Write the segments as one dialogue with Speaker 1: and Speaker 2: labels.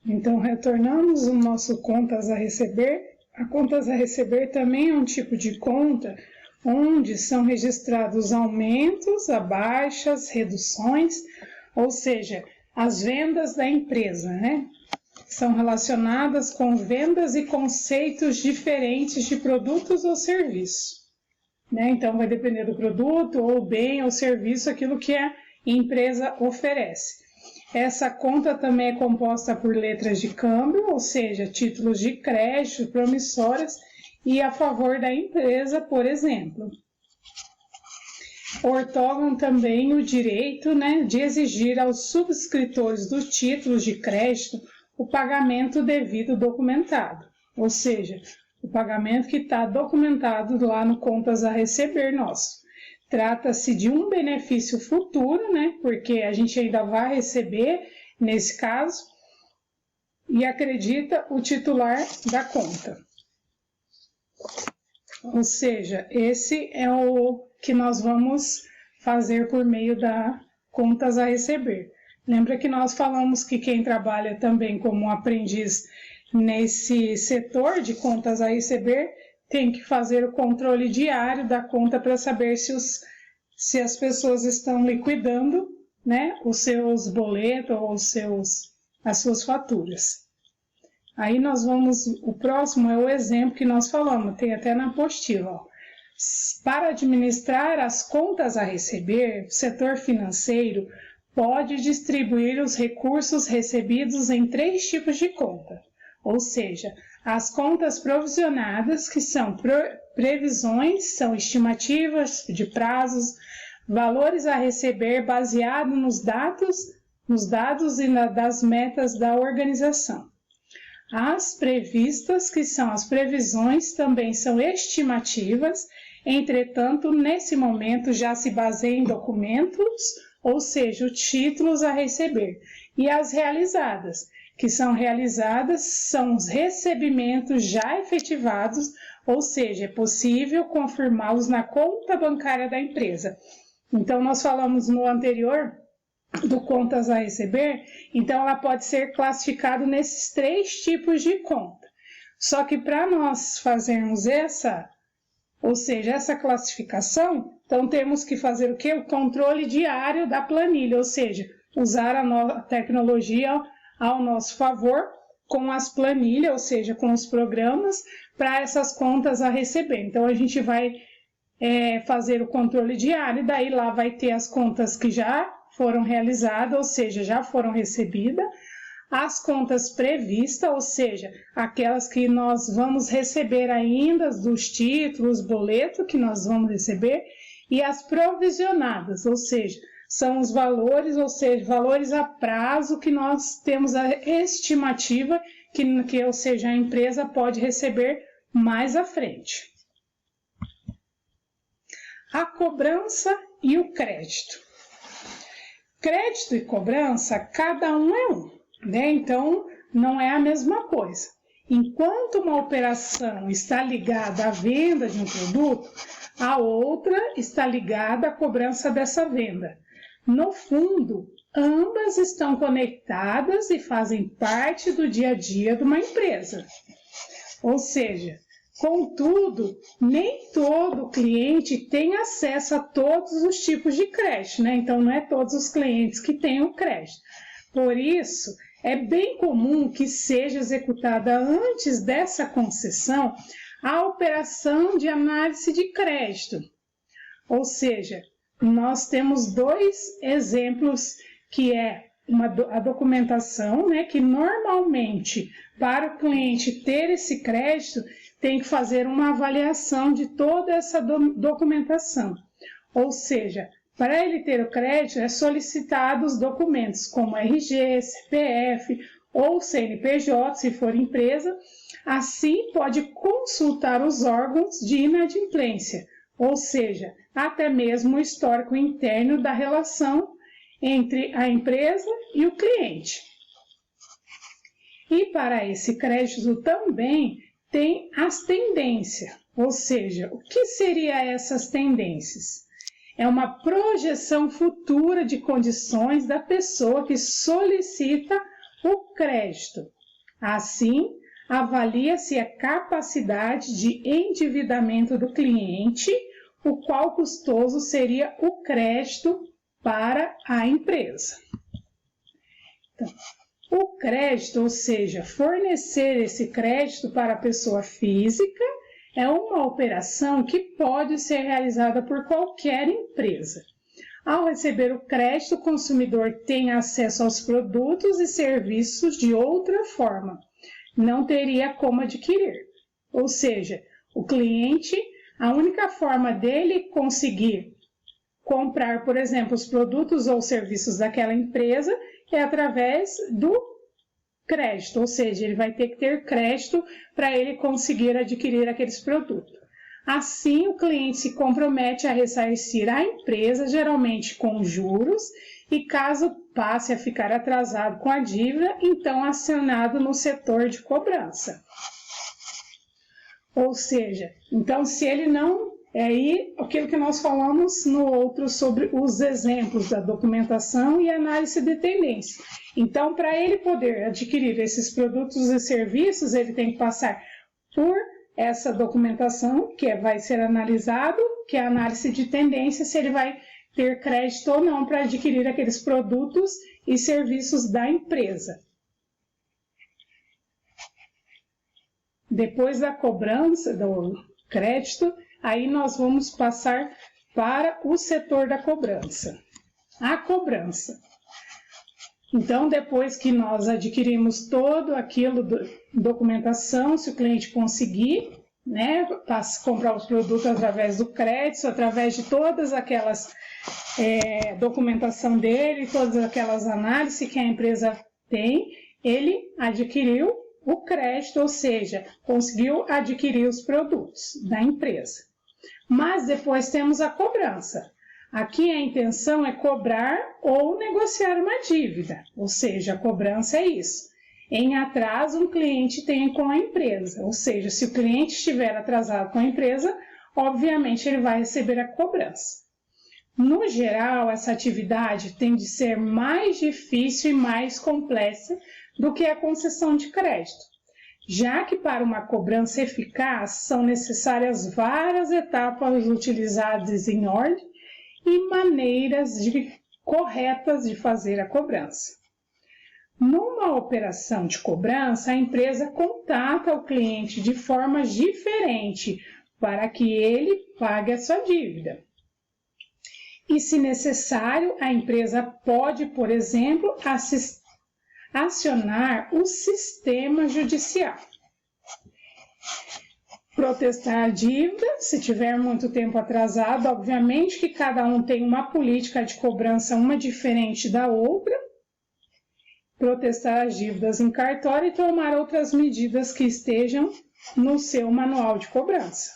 Speaker 1: Então, retornamos o nosso contas a receber. A contas a receber também é um tipo de conta onde são registrados aumentos, abaixas, reduções, ou seja, as vendas da empresa, né? São relacionadas com vendas e conceitos diferentes de produtos ou serviços, né? Então, vai depender do produto, ou bem, ou serviço, aquilo que a empresa oferece. Essa conta também é composta por letras de câmbio, ou seja, títulos de crédito, promissórias e a favor da empresa, por exemplo. Ortogam também o direito, né, de exigir aos subscritores dos títulos de crédito o pagamento devido documentado, ou seja, o pagamento que está documentado lá no contas a receber nosso. Trata-se de um benefício futuro, né, porque a gente ainda vai receber nesse caso, e acredita o titular da conta. Ou seja, esse é o que nós vamos fazer por meio da contas a receber. Lembra que nós falamos que quem trabalha também como aprendiz nesse setor de contas a receber tem que fazer o controle diário da conta para saber se as pessoas estão liquidando, né, os seus boletos ou as suas faturas. Aí nós vamos, o próximo é o exemplo que nós falamos, tem até na apostila. Ó. Para administrar as contas a receber, o setor financeiro pode distribuir os recursos recebidos em 3 tipos de conta, ou seja, as contas provisionadas, que são previsões, são estimativas de prazos, valores a receber baseado nos dados e das metas da organização. As previstas, que são as previsões, também são estimativas, entretanto, nesse momento já se baseia em documentos, ou seja, os títulos a receber. E as realizadas, que são realizadas, são os recebimentos já efetivados, ou seja, é possível confirmá-los na conta bancária da empresa. Então, nós falamos no anterior do contas a receber, então ela pode ser classificada nesses 3 tipos de conta. Só que para nós fazermos essa classificação, então temos que fazer o quê? O controle diário da planilha, ou seja, usar a tecnologia ao nosso favor com as planilhas, ou seja, com os programas, para essas contas a receber. Então, a gente vai fazer o controle diário, daí lá vai ter as contas que já foram realizadas, ou seja, já foram recebidas, as contas previstas, ou seja, aquelas que nós vamos receber ainda, dos títulos, boleto que nós vamos receber, e as provisionadas, ou seja, são os valores, ou seja, valores a prazo que nós temos a estimativa que ou seja, a empresa pode receber mais à frente. A cobrança e o crédito. Crédito e cobrança, cada um é um, né? Então, não é a mesma coisa. Enquanto uma operação está ligada à venda de um produto, a outra está ligada à cobrança dessa venda. No fundo, ambas estão conectadas e fazem parte do dia a dia de uma empresa. Ou seja, contudo, nem todo cliente tem acesso a todos os tipos de crédito, né? Então, não é todos os clientes que têm o crédito. Por isso, é bem comum que seja executada antes dessa concessão a operação de análise de crédito. Ou seja, nós temos 2 exemplos, que é a documentação, né, que normalmente, para o cliente ter esse crédito, tem que fazer uma avaliação de toda essa documentação. Ou seja, para ele ter o crédito, é solicitado os documentos como RG, CPF ou CNPJ, se for empresa. Assim, pode consultar os órgãos de inadimplência, ou seja, até mesmo o histórico interno da relação entre a empresa e o cliente. E para esse crédito também tem as tendências, ou seja, o que seriam essas tendências? É uma projeção futura de condições da pessoa que solicita o crédito. Assim, avalia-se a capacidade de endividamento do cliente, o qual custoso seria o crédito para a empresa. Então, o crédito, ou seja, fornecer esse crédito para a pessoa física, é uma operação que pode ser realizada por qualquer empresa. Ao receber o crédito, o consumidor tem acesso aos produtos e serviços de outra forma. Não teria como adquirir. Ou seja, o cliente, a única forma dele conseguir comprar, por exemplo, os produtos ou serviços daquela empresa é através do crédito, ou seja, ele vai ter que ter crédito para ele conseguir adquirir aqueles produtos. Assim, o cliente se compromete a ressarcir a empresa, geralmente com juros, e caso passe a ficar atrasado com a dívida, então acionado no setor de cobrança. Ou seja, então se ele não... É aí aquilo que nós falamos no outro sobre os exemplos da documentação e análise de tendência. Então, para ele poder adquirir esses produtos e serviços, ele tem que passar por essa documentação, que vai ser analisado, que é a análise de tendência, se ele vai ter crédito ou não para adquirir aqueles produtos e serviços da empresa. Depois da cobrança do crédito, aí nós vamos passar para o setor da cobrança. A cobrança. Então, depois que nós adquirimos todo aquilo, documentação, se o cliente conseguir, né, comprar os produtos através do crédito, através de todas aquelas documentação dele, todas aquelas análises que a empresa tem, ele adquiriu o crédito, ou seja, conseguiu adquirir os produtos da empresa. Mas depois temos a cobrança. Aqui a intenção é cobrar ou negociar uma dívida, ou seja, a cobrança é isso. Em atraso, um cliente tem com a empresa, ou seja, se o cliente estiver atrasado com a empresa, obviamente ele vai receber a cobrança. No geral, essa atividade tem de ser mais difícil e mais complexa do que a concessão de crédito, já que para uma cobrança eficaz são necessárias várias etapas utilizadas em ordem e maneiras corretas de fazer a cobrança. Numa operação de cobrança, a empresa contata o cliente de forma diferente para que ele pague a sua dívida. E, se necessário, a empresa pode, por exemplo, acionar o sistema judicial. Protestar a dívida, se tiver muito tempo atrasado, obviamente que cada um tem uma política de cobrança, uma diferente da outra. Protestar as dívidas em cartório e tomar outras medidas que estejam no seu manual de cobrança.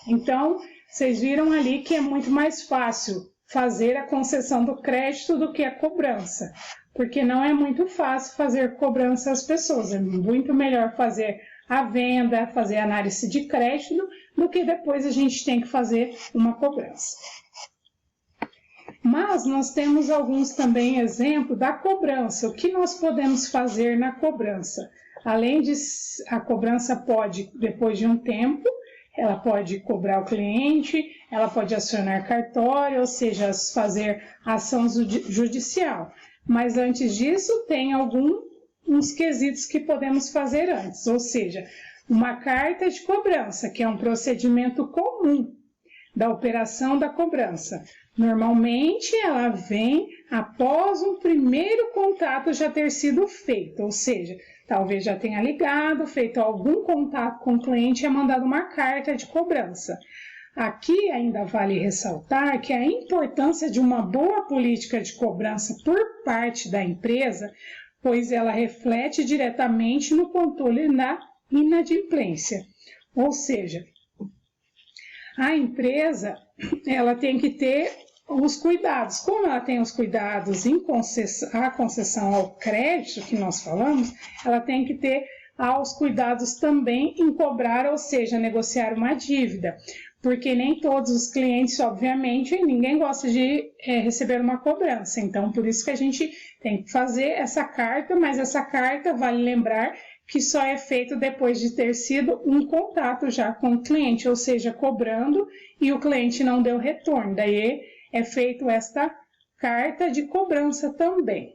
Speaker 1: Então, vocês viram ali que é muito mais fácil fazer a concessão do crédito do que a cobrança, porque não é muito fácil fazer cobrança às pessoas, é muito melhor fazer a venda, fazer a análise de crédito, do que depois a gente tem que fazer uma cobrança. Mas nós temos alguns também exemplos da cobrança, o que nós podemos fazer na cobrança. Além de a cobrança pode, depois de um tempo, ela pode cobrar o cliente, ela pode acionar cartório, ou seja, fazer ação judicial. Mas antes disso, tem uns quesitos que podemos fazer antes, ou seja, uma carta de cobrança, que é um procedimento comum da operação da cobrança. Normalmente, ela vem após um primeiro contato já ter sido feito, ou seja, talvez já tenha ligado, feito algum contato com o cliente e é mandado uma carta de cobrança. Aqui ainda vale ressaltar que a importância de uma boa política de cobrança por parte da empresa, pois ela reflete diretamente no controle da inadimplência. Ou seja, a empresa ela tem que ter os cuidados. Como ela tem os cuidados em a concessão ao crédito que nós falamos, ela tem que ter os cuidados também em cobrar, ou seja, negociar uma dívida. porque nem todos os clientes, obviamente, ninguém gosta de receber uma cobrança. Então, por isso que a gente tem que fazer essa carta, mas essa carta, vale lembrar, que só é feito depois de ter sido um contato já com o cliente, ou seja, cobrando e o cliente não deu retorno. Daí é feito esta carta de cobrança também.